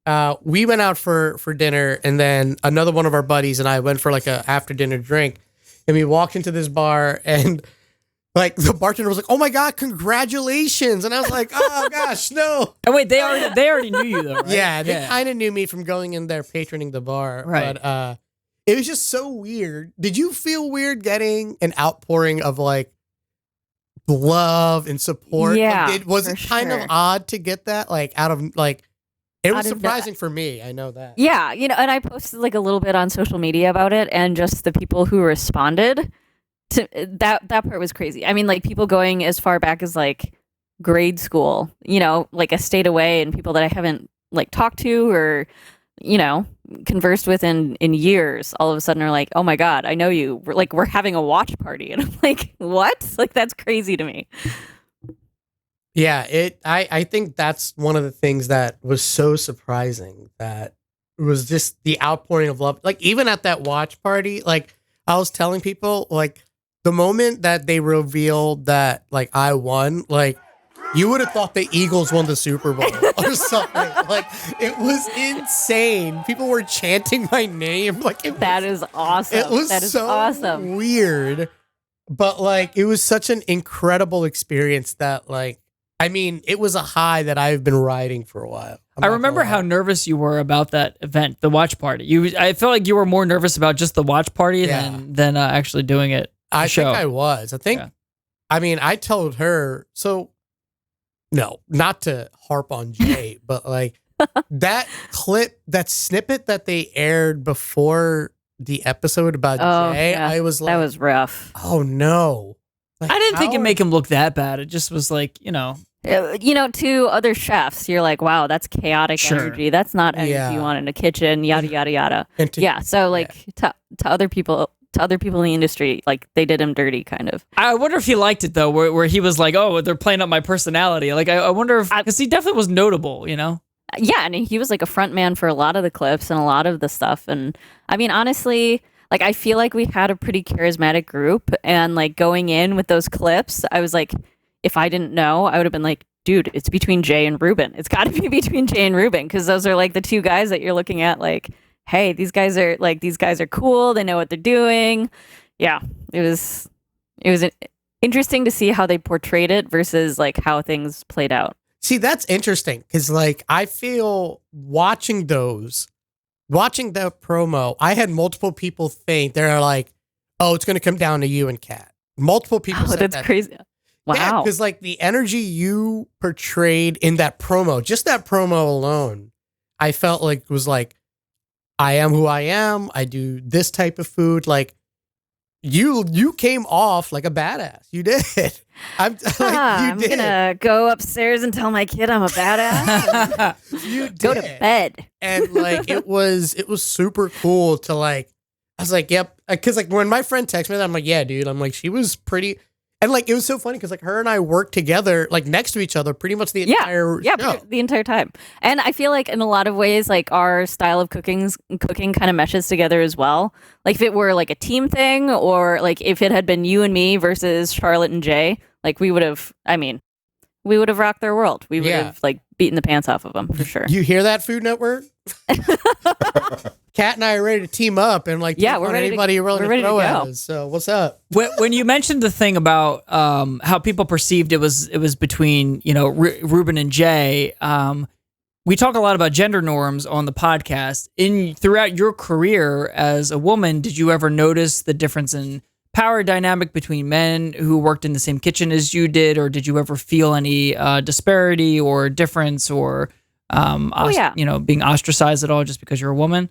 we went out for dinner, and then another one of our buddies and I went for like a after dinner drink, and we walked into this bar, and like the bartender was like, "Oh my God, congratulations!" And I was like, "Oh gosh, no." And wait, they already knew you though, right? Yeah, they kind of knew me from going in there patroning the bar. Right. But it was just so weird. Did you feel weird getting an outpouring of like love and support? Yeah, Like, was it kind of odd to get that? Like out of like, it was surprising for me. I know that. Yeah, and I posted like a little bit on social media about it, and just the people who responded to that part was crazy. I mean, like people going as far back as like grade school, like a state away, and people that I haven't like talked to or conversed with in years, all of a sudden are like, "Oh my God, I know you." We're having a watch party, and I'm like, "What?" Like that's crazy to me. Yeah, I think that's one of the things that was so surprising, that it was just the outpouring of love. Like even at that watch party, like I was telling people, like the moment that they revealed that like I won, like you would have thought the Eagles won the Super Bowl or something. Like it was insane. People were chanting my name. Like that is awesome. It was so awesome. Weird, but like it was such an incredible experience that like, I mean, it was a high that I've been riding for a while. I remember how nervous you were about that event, the watch party. I felt like you were more nervous about just the watch party than actually doing it. I think I was. I mean, I told her, so no, not to harp on Jay, but like that clip, that snippet that they aired before the episode about Jay, yeah. I was like, that was rough. Oh no. Like, I didn't think it'd make him look that bad. It just was like, to other chefs, you're like, wow, that's chaotic energy. That's not energy you want in a kitchen, yada, yada, yada. So like to other people in the industry, like they did him dirty kind of. I wonder if he liked it though, where he was like, oh, they're playing up my personality. Like, I wonder if, because he definitely was notable, Yeah, and he was like a front man for a lot of the clips and a lot of the stuff. And I mean, honestly, like I feel like we had a pretty charismatic group, and like going in with those clips, I was like, if I didn't know, I would have been like, dude, it's between Jay and Reuben. It's got to be between Jay and Reuben, because those are like the two guys that you're looking at like, hey, these guys are cool. They know what they're doing. Yeah, it was interesting to see how they portrayed it versus like how things played out. See, that's interesting because like I feel watching that promo, I had multiple people think they're like, oh, it's going to come down to you and Kat. Multiple people said that's crazy. Wow. Yeah, because like the energy you portrayed in that promo, just that promo alone, I felt like was like, I am who I am. I do this type of food. Like you came off like a badass. You did. I'm gonna go upstairs and tell my kid I'm a badass. You did. Go to bed. And like it was super cool to like. I was like, yep. Because like when my friend texted me that, I'm like, yeah, dude. I'm like, she was pretty. And like it was so funny because like her and I worked together like next to each other pretty much the entire show. The entire time. And I feel like in a lot of ways like our style of cooking kind of meshes together as well. Like if it were like a team thing, or like if it had been you and me versus Charlotte and Jay, like we would have rocked their world. We would have like beaten the pants off of them for sure. You hear that, Food Network? Kat and I are ready to team up and like we're ready anybody we're ready to throw at go. us. So what's up? When you mentioned the thing about how people perceived it was between Reuben and Jay, we talk a lot about gender norms on the podcast. Throughout your career as a woman, did you ever notice the difference in power dynamic between men who worked in the same kitchen as you did, or did you ever feel any disparity or difference, or being ostracized at all just because you're a woman?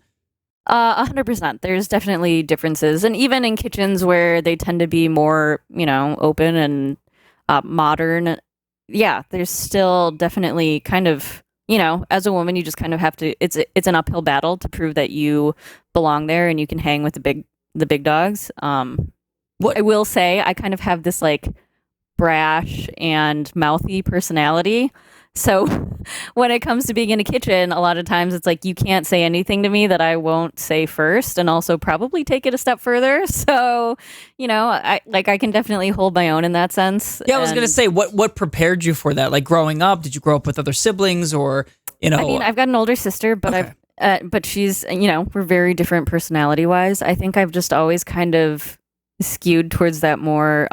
100%. There's definitely differences, and even in kitchens where they tend to be more, open and modern. Yeah, there's still definitely kind of, as a woman, you just kind of have to. It's an uphill battle to prove that you belong there and you can hang with the big dogs. What I will say, I kind of have this like brash and mouthy personality. So when it comes to being in a kitchen, a lot of times it's like you can't say anything to me that I won't say first, and also probably take it a step further. So, I can definitely hold my own in that sense. Yeah, I was gonna say, what prepared you for that? Like growing up, did you grow up with other siblings, or I mean, I've got an older sister, but okay. but she's we're very different personality wise. I think I've just always kind of skewed towards that more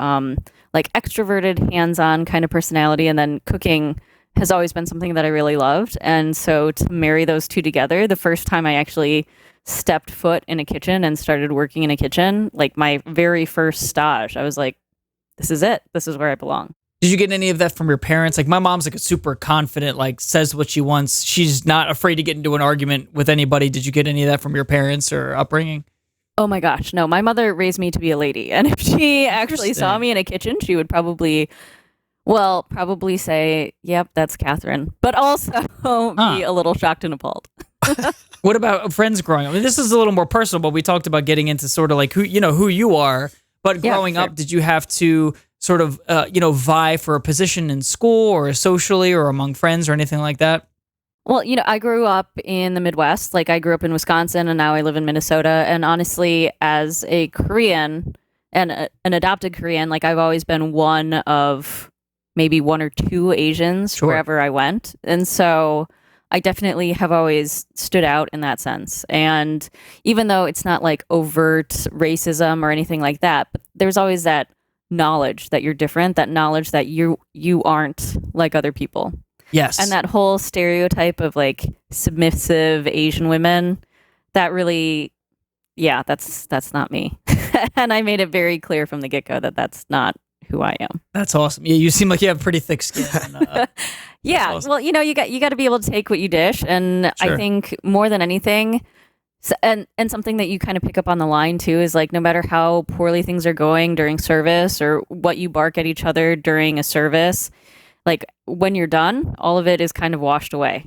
like extroverted, hands-on kind of personality, and then cooking has always been something that I really loved. And so to marry those two together, the first time I actually stepped foot in a kitchen and started working in a kitchen, like my very first stage, I was like, this is it. This is where I belong. Did you get any of that from your parents? Like my mom's like a super confident, like says what she wants. She's not afraid to get into an argument with anybody. Did you get any of that from your parents or upbringing? Oh my gosh, no. My mother raised me to be a lady. And if she actually saw me in a kitchen, she would probably say, yep, that's Catherine, but also be a little shocked and appalled. What about friends growing up? I mean, this is a little more personal, but we talked about getting into sort of like who you are, but growing up, did you have to sort of, vie for a position in school or socially or among friends or anything like that? Well, I grew up in the Midwest. Like I grew up in Wisconsin and now I live in Minnesota. And honestly, as a Korean and an adopted Korean, like I've always been one of maybe one or two Asians wherever I went. And so I definitely have always stood out in that sense. And even though it's not like overt racism or anything like that, but there's always that knowledge that you're different, that knowledge that you aren't like other people. Yes. And that whole stereotype of like submissive Asian women, that really, that's not me. And I made it very clear from the get-go that that's not who I am. That's awesome. Yeah, you seem like you have pretty thick skin. Yeah, awesome. Well, you got to be able to take what you dish, and sure. I think more than anything, and something that you kind of pick up on the line too is like no matter how poorly things are going during service or what you bark at each other during a service, like when you're done, all of it is kind of washed away.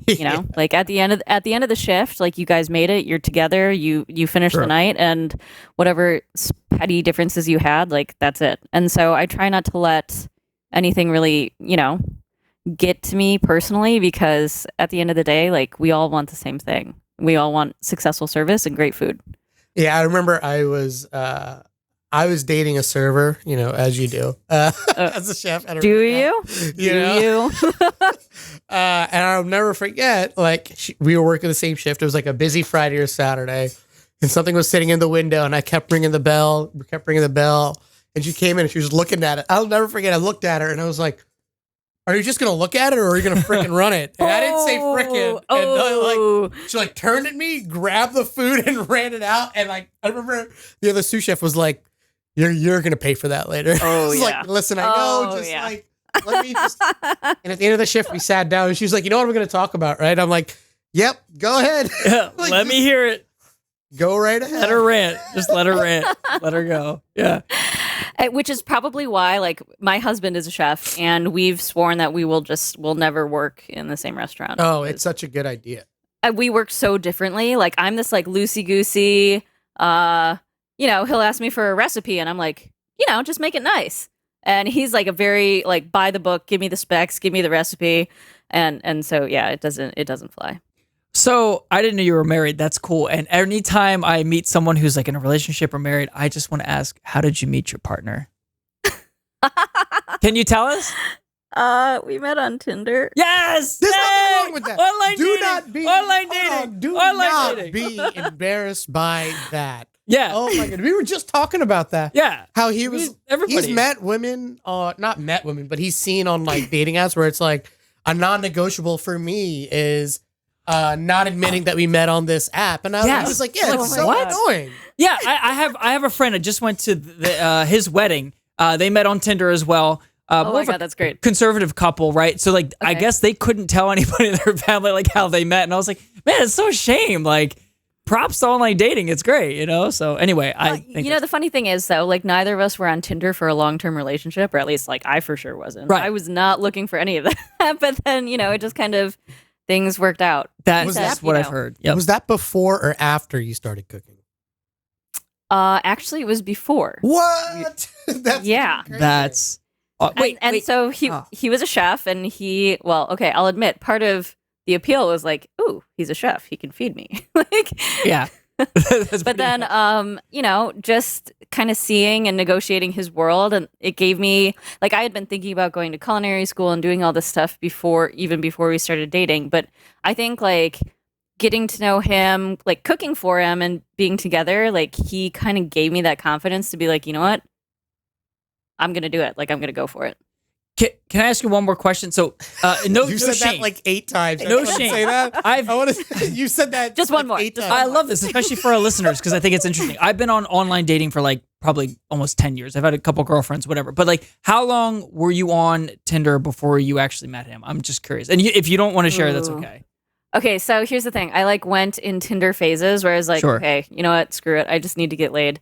Like at the end of the shift, like you guys made it, you're together, you finished the night, and whatever petty differences you had, like that's it. And so I try not to let anything really, get to me personally, because at the end of the day, like we all want the same thing. We all want successful service and great food. Yeah, I remember I was dating a server, as you do, as a chef. At a restaurant, you? And I'll never forget, like, we were working the same shift. It was like a busy Friday or Saturday, and something was sitting in the window, and I kept ringing the bell, and she came in, and she was looking at it. I'll never forget, I looked at her, and I was like, are you just going to look at it, or are you going to frickin' run it? And I didn't say frickin'. And she turned at me, grabbed the food, and ran it out. And I remember the other sous chef was like, You're gonna pay for that later. Oh, yeah. Like, listen, I know, let me just. And at the end of the shift, we sat down, and she was like, "You know what we're gonna talk about, right?" I'm like, "Yep, go ahead. Let me hear it. Go right ahead. Let her rant. Just let her rant. Let her go. Yeah." Which is probably why, like, my husband is a chef, and we've sworn that we'll never work in the same restaurant. Oh, it's such a good idea. We work so differently. Like, I'm this like loosey goosey. He'll ask me for a recipe and I'm like, just make it nice. And he's like a very like by the book, give me the specs, give me the recipe. And so, yeah, it doesn't fly. So I didn't know you were married. That's cool. And anytime I meet someone who's like in a relationship or married, I just want to ask, how did you meet your partner? Can you tell us? We met on Tinder. Yes! There's nothing wrong with that. Online dating. Do not be embarrassed by that. Yeah. Oh my God. We were just talking about that. Yeah. How he's met women, not met women, but he's seen on like dating apps where it's like a non-negotiable for me is not admitting that we met on this app. And I was like, yeah, it's so annoying. Yeah, I have a friend. I just went to his wedding. They met on Tinder as well. Oh my God, that's great. Conservative couple, right? So like, I guess they couldn't tell anybody in their family like how they met, and I was like, man, it's so a shame. Like, props to online dating. It's great, you know? So anyway, I think the funny thing is though, like neither of us were on Tinder for a long-term relationship, or at least like I for sure wasn't. Right. I was not looking for any of that, but then, it just kind of, things worked out. That's what I've heard. Yep. Was that before or after you started cooking? Actually it was before. What? That's wait. So he was a chef, and I'll admit part of the appeal was like, ooh, he's a chef, he can feed me. Like, yeah. But then, just kind of seeing and negotiating his world, and it gave me, like, I had been thinking about going to culinary school and doing all this stuff before we started dating. But I think, like, getting to know him, like, cooking for him and being together, like, he kind of gave me that confidence to be like, you know what? I'm going to do it. Like, I'm going to go for it. Can I ask you one more question? So, you said shame. that like 8 times. No shame. Say that. You said that just one more. 8 times. I love this, especially for our listeners, because I think it's interesting. I've been on online dating for like probably almost 10 years. I've had a couple girlfriends, whatever. But like, how long were you on Tinder before you actually met him? I'm just curious. And if you don't want to share, that's okay. Okay, so here's the thing. I like went in Tinder phases where I was like, okay, you know what? Screw it. I just need to get laid.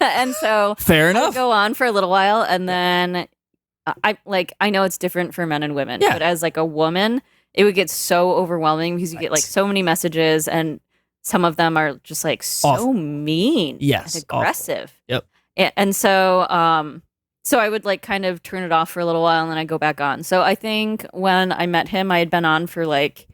And so fair enough. I go on for a little while, and then I know it's different for men and women, but as like a woman, it would get so overwhelming because you get like so many messages, and some of them are just like so mean, and aggressive. Awful. Yep. And so, so I would like kind of turn it off for a little while, and then I go back on. So I think when I met him, I had been on for like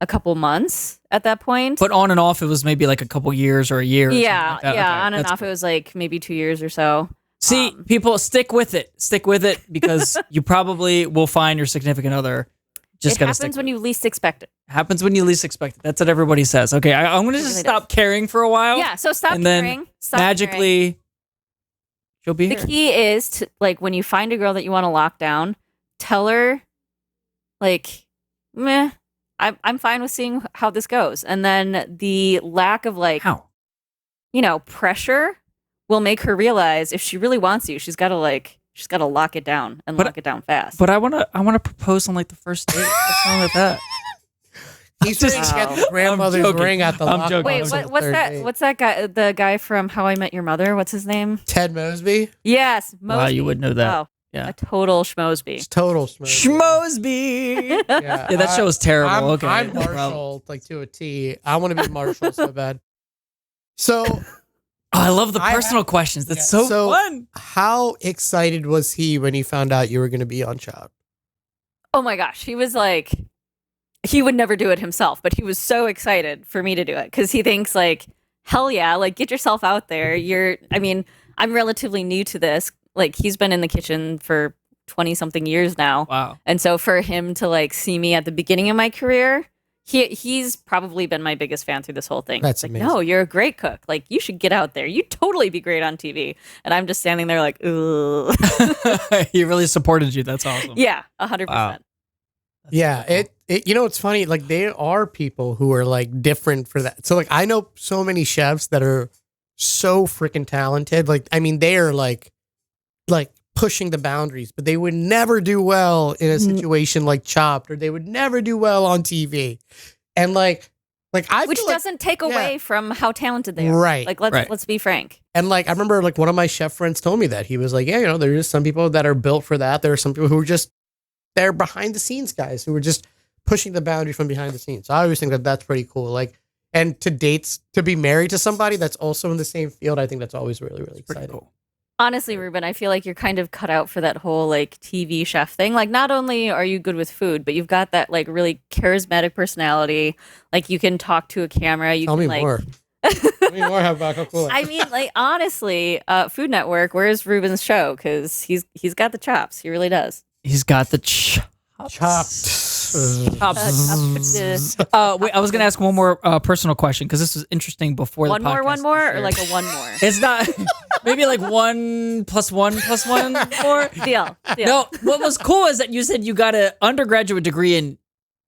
a couple months at that point. But on and off, it was maybe like a couple years or a year. Yeah, like okay, on and off, it was like maybe 2 years or so. See, people, stick with it. Stick with it, because you probably will find your significant other. Just gotta stick. Happens when you least expect it. Happens when you least expect it. That's what everybody says. Okay, I'm going to just stop caring for a while. Yeah, so stop and caring. Then stop magically, caring. She'll be the here. key is to, like, when you find a girl that you want to lock down, tell her, like, meh, I'm fine with seeing how this goes. And then the lack of, like, pressure will make her realize if she really wants you, she's got to lock it down and lock it down fast. But I want to propose on like the first date. What's wrong with that? He's just get the grandmother's ring at the lock. Wait, what's that? What's that guy? The guy from How I Met Your Mother? What's his name? Ted Mosby. Yes, Mosby. Wow, you would know that. Wow. Yeah, a total schmosby. It's total Schmosby. Yeah, that show is terrible. I'm Marshall, like to a T. I want to be Marshall so bad. So. I love the personal questions. That's so fun. How excited was he when he found out you were going to be on Chopped? Oh my gosh. He was like, he would never do it himself, but he was so excited for me to do it because he thinks like, hell yeah, like get yourself out there. I'm relatively new to this. Like he's been in the kitchen for 20 something years now. Wow. And so for him to like see me at the beginning of my career, he's probably been my biggest fan through this whole thing. That's like, amazing. no, you're a great cook. Like, you should get out there. You'd totally be great on TV. And I'm just standing there like, ugh. He really supported you. That's awesome. Yeah, 100%. Wow. Yeah, it it's funny. Like, there are people who are like different for that. So like, I know so many chefs that are so freaking talented. Like, I mean, they are like pushing the boundaries, but they would never do well in a situation like Chopped, or they would never do well on TV. And like I which feel like, doesn't take away from how talented they are. Right. Like let's be frank. And like I remember like one of my chef friends told me that. He was like, yeah, there's just some people that are built for that. There are some people who are just they're behind the scenes guys who are just pushing the boundary from behind the scenes. So I always think that that's pretty cool. Like, and to be married to somebody that's also in the same field, I think that's always really, really exciting. Cool. Honestly, Reuben, I feel like you're kind of cut out for that whole like TV chef thing. Like, not only are you good with food, but you've got that like really charismatic personality. Like, you can talk to a camera. Tell me more. Tell me more about how cool. I mean, like, honestly, Food Network. Where's Reuben's show? Because he's got the chops. He really does. He's got the chops. Wait, I was going to ask one more personal question because this was interesting before the podcast. One more, or like a one more? It's not, maybe like 1 + 1 + 1 more. Deal. No, what was cool is that you said you got an undergraduate degree in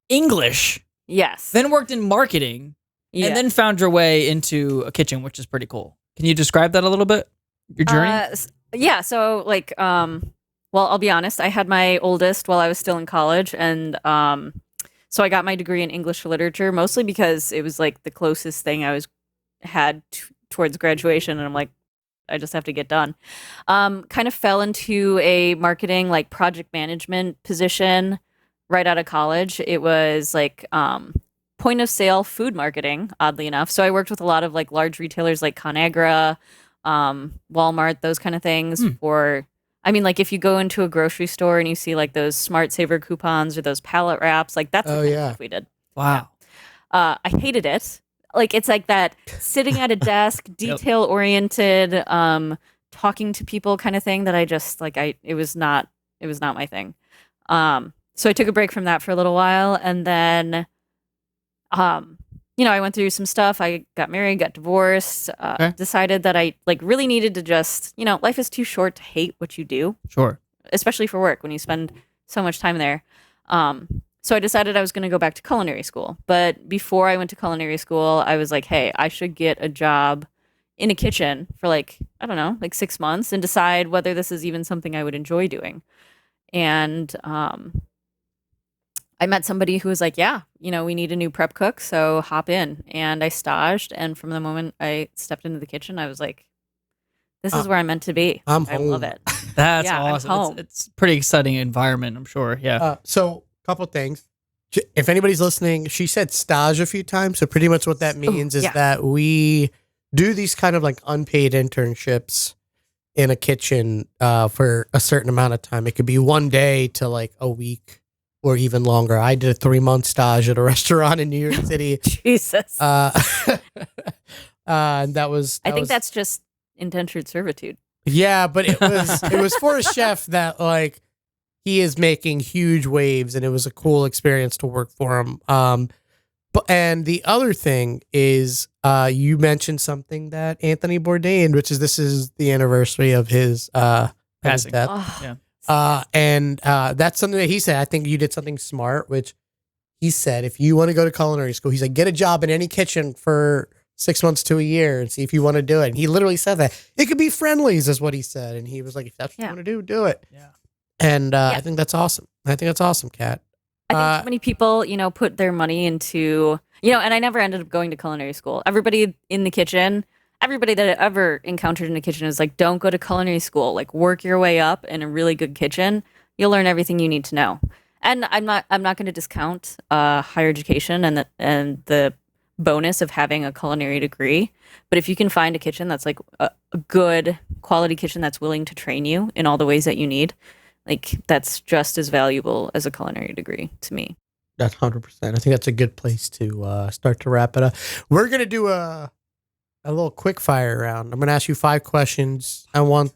English. Yes. then worked in marketing, Yeah. and then found your way into a kitchen, which is pretty cool. Can you describe that a little bit? Your journey? Yeah. So like, well, I'll be honest. I had my oldest while I was still in college, and so I got my degree in English literature mostly because it was like the closest thing I had towards graduation, and I'm like, I just have to get done. Kind of fell into a marketing like project management position right out of college. It was like point of sale food marketing, oddly enough. So I worked with a lot of like large retailers like ConAgra, Walmart, those kind of things. I mean, like if you go into a grocery store and you see like those Smart Saver coupons or those pallet wraps, like that's the kind of stuff we did. Wow. I hated it. Like it's like that sitting at a desk, detail oriented, talking to people kind of thing that I just like. It was not my thing. So I took a break from that for a little while, and then, I went through some stuff. I got married, got divorced, decided that I like really needed to just, life is too short to hate what you do. Sure. Especially for work when you spend so much time there. So I decided I was going to go back to culinary school. But before I went to culinary school, I was like, hey, I should get a job in a kitchen for like, I don't know, like 6 months and decide whether this is even something I would enjoy doing. And I met somebody who was like, yeah, we need a new prep cook, so hop in. And I staged. And from the moment I stepped into the kitchen, I was like, this is where I'm meant to be. I love it. That's Yeah, I'm awesome. home. It's a pretty exciting environment, I'm sure. Yeah. So, couple things. If anybody's listening, she said stage a few times. So pretty much what that means is that we do these kind of like unpaid internships in a kitchen for a certain amount of time. It could be one day to like a week or even longer. I did a 3-month stage at a restaurant in New York City. Jesus. And that was. I think that's just indentured servitude. Yeah, but it was for a chef that like he is making huge waves, and it was a cool experience to work for him. And the other thing is, you mentioned something that Anthony Bourdain, this is the anniversary of his Passing. death. Yeah. And that's something that he said. I think you did something smart, which he said, if you want to go to culinary school, he's like, get a job in any kitchen for 6 months to a year and see if you want to do it. And he literally said that. It could be Friendlies is what he said. And he was like, if that's what you want to do it. Yeah. And I think that's awesome. I think that's awesome, Kat. I think too many people, put their money into, and I never ended up going to culinary school. Everybody in the kitchen, everybody that I ever encountered in the kitchen is like, don't go to culinary school. Like, work your way up in a really good kitchen. You'll learn everything you need to know. And I'm not going to discount higher education and the bonus of having a culinary degree. But if you can find a kitchen that's like a good quality kitchen that's willing to train you in all the ways that you need, like that's just as valuable as a culinary degree to me. That's 100%. I think that's a good place to start to wrap it up. We're gonna do a little quick fire round. I'm gonna ask you 5 questions. I want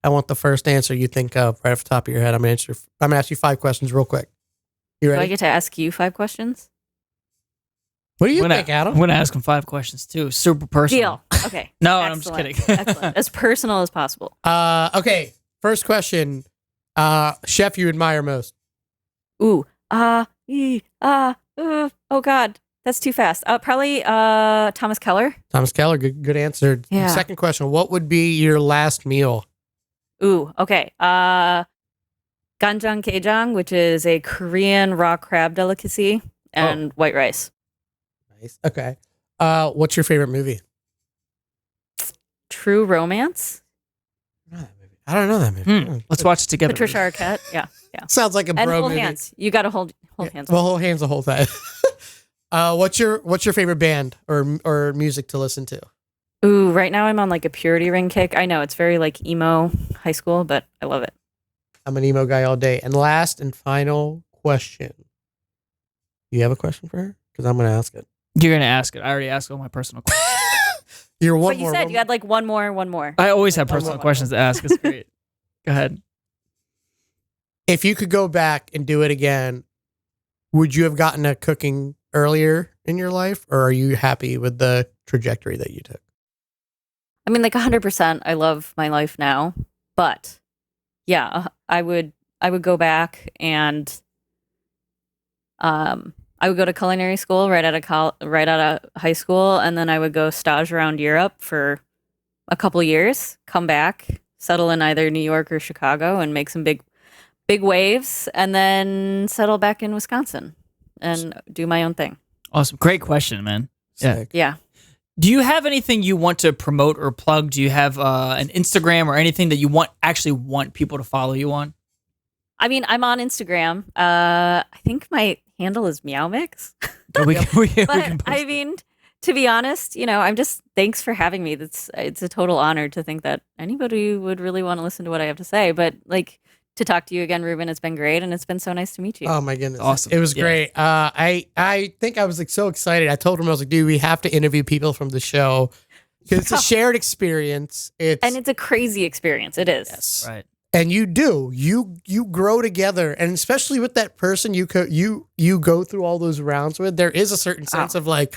the first answer you think of right off the top of your head. I'm gonna ask you 5 questions real quick. You Do ready? I get to ask you 5 questions? What do you think, Adam? I'm going to ask him 5 questions too. Super personal. Deal. Okay. No, I'm just kidding. Excellent. As personal as possible. Okay. First question. Chef you admire most? Ooh. Oh God. That's too fast. Probably Thomas Keller. Thomas Keller. Good answer. Yeah. Second question. What would be your last meal? Ooh. Okay. Ganjang Gaejang, which is a Korean raw crab delicacy, and white rice. Nice. Okay. What's your favorite movie? True Romance. I don't know that movie. Let's watch it together. Patricia Arquette. Yeah. Sounds like a And bro hold movie. hands. You got to hold hands. Well, hold hands the whole time. What's your favorite band or music to listen to? Ooh, right now I'm on like a Purity Ring kick. I know it's very like emo high school, but I love it. I'm an emo guy all day. And last and final question. You have a question for her? Because I'm going to ask it. You're going to ask it. I already asked all my personal questions. You're one But you more. said you had like one more. I always have personal questions to ask. It's great. Go ahead. If you could go back and do it again, would you have gotten to cooking earlier in your life, or are you happy with the trajectory that you took? I mean, like 100%. I love my life now, but yeah, I would go back and I I would go to culinary school right out of high school, and then I would go stage around Europe for a couple years, come back, settle in either New York or Chicago, and make some big waves, and then settle back in Wisconsin and do my own thing. Awesome. Great question, man. Sick. Yeah. Do you have anything you want to promote or plug? Do you have an Instagram or anything that you actually want people to follow you on? I mean, I'm on Instagram. I think my handle is Meow Mix. We can But post I mean, to be honest, thanks for having me. It's a total honor to think that anybody would really want to listen to what I have to say. But like, to talk to you again, Reuben, it's been great, and it's been so nice to meet you. Oh my goodness, Awesome. It was Yeah. great. I think I was like so excited. I told him, I was like, dude, we have to interview people from the show because it's a shared experience. And it's a crazy experience. It is. Yes. Right. And you grow together, and especially with that person you go through all those rounds with, there is a certain sense of like,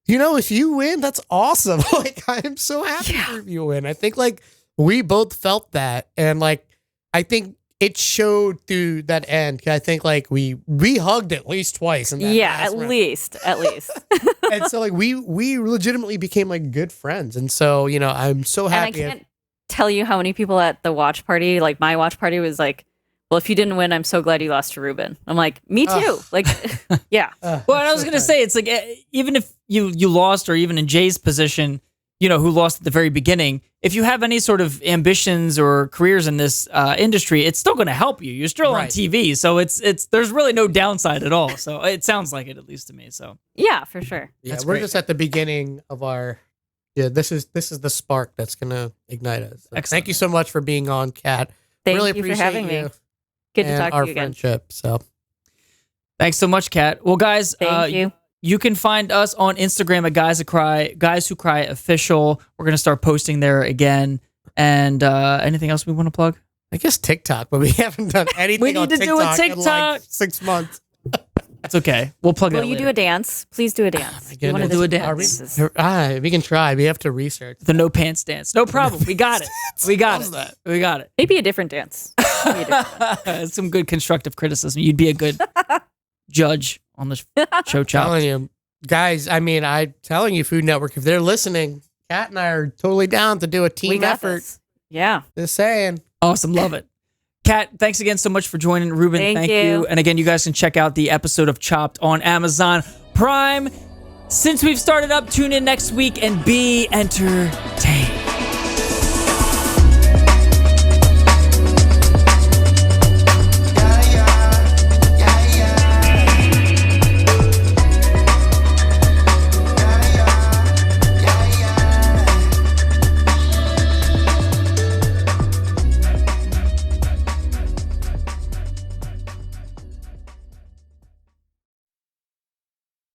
if you win, that's awesome. Like, I am so happy for you win. I think like we both felt that, and like I think it showed through that end. I think like we hugged at least twice. In that last round. At least. And so like we legitimately became like good friends, and so I'm so happy. And I can't tell you how many people at the watch party, like my watch party, was like, well, if you didn't win, I'm so glad you lost to Reuben. I'm like, me too. Like, yeah. Well, and I was going to say, it's like, even if you lost, or even in Jay's position, who lost at the very beginning, if you have any sort of ambitions or careers in this industry, it's still going to help you. You're still on TV. So it's there's really no downside at all. So it sounds like it, at least to me. So yeah, for sure. Yeah, That's we're great. just at the beginning of our. Yeah, this is the spark that's gonna ignite us. So Excellent. thank you so much for being on, Kat. Thank really you for appreciate having you me. Good to and talk to our you again. friendship. So Thanks so much, Kat. Well, guys, Thank you. You can find us on Instagram at Guys Who Cry Official. We're gonna start posting there again. And anything else we want to plug? I guess TikTok, but we haven't done anything. We need on to do a TikTok in like TikTok. 6 months. It's okay. We'll plug Will that you later. do a dance? Please do a dance. goodness. One of We'll the do a Are we, dance. we can try. We have to research. The no pants dance. No problem. We got it. We got it. That. We got it. Maybe a different dance. Maybe a different one. Some good constructive criticism. You'd be a good judge on the show, Chop. Telling you, guys. I mean, I'm telling you, Food Network, if they're listening, Kat and I are totally down to do a We team got effort. this. Yeah. Just saying. Awesome. Love it. Kat, thanks again so much for joining. Reuben, Thank you. you. And again, you guys can check out the episode of Chopped on Amazon Prime. Since we've started up, tune in next week and be entertained.